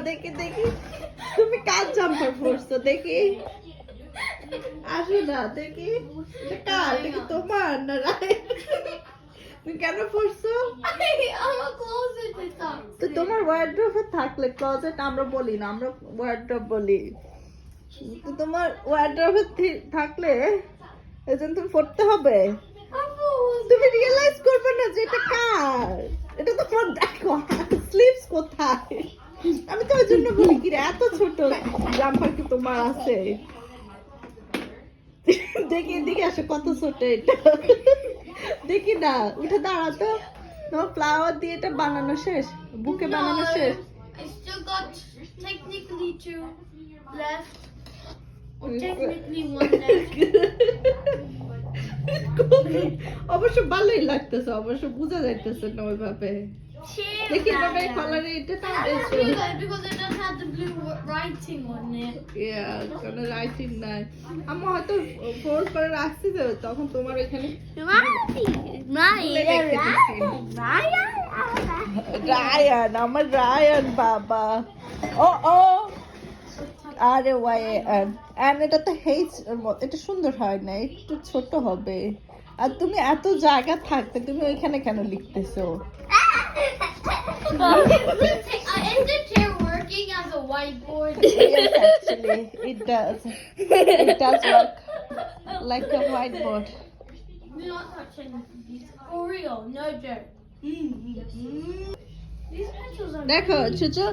দেখি তুমি কার জাম্পার পরছো দেখি আসো না দেখি এটা কার এটা কি তোমার না রায় তুমি কেন পরছো আমার ক্লোজেটে থাক তো তোমার ওয়ার্ড্রোবে থাকলে ক্লোজেট আমরা বলি না আমরা ওয়ার্ড্রোব বলি তো তোমার ওয়ার্ড্রোবে থাকলে এজন্য তুমি পড়তে হবে তুমি রিয়েলাইজ করবে না যে এটা কার এটা তো তোমার দেখো স্লিপস কোথায় আমি তো ওই জন্য বলি কি রে, এত ছোট জাম্পার কি তোমার আছে দেখি এদিকে আসো কত ছোট এটা দেখি না উঠে দাঁড়া তো তোমার ফ্লাওয়ার দিয়ে এটা বানানো শেষ বুকে বানানো শেষ I still got technically 2 left. Or technically 1 left. অবশ্য ভালোই লাগতেছে অবশ্য বোঝা যাইতেছে না ওইভাবে দেখি এভাবে কালারে এটা I don't feel that because it doesn't have the blue writing on it. কোনো রাইটিং নাই আমি হয়তো ফোল্ড করে রাখছি তো তখন তোমার এখানে রায়ান আমার রায়ান বাবা ও ও আরে ওয়াইএন এন্ড এটা তো হেজ এটা সুন্দর হয় না একটু ছোট হবে আর তুমি এত জায়গা থাকতে তুমি ওইখানে কেন লিখতেছো Is the chair working as a whiteboard? Yes, actually, it does. It does work like a whiteboard. We're not touching these. For real, no joke. These pencils are দেখো ছুচু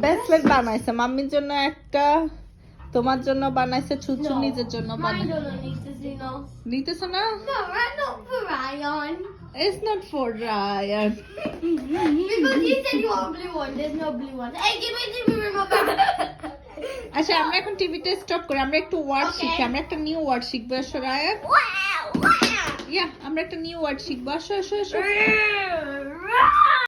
ব্রেসলেট বানাইছে মাম্মির জন্য একটা তোমার জন্য বানাইছে ছুচু নিজের জন্য Mine বানাইছে don't need to see no. নিতেছ না No, right, not for Ryan. It's not for Ryan. Because you said you want a blue one. There's no blue one. Hey, give me the remote back. আচ্ছা আমরা এখন টিভিতে stop করি আমরা একটু word Okay. শিখি আমরা একটা নিউ ওয়ার্ড শিখবো এসো রায়ান Wow, wow. ইয়া আমরা একটা নিউ ওয়ার্ড শিখবো আসো আসো আসো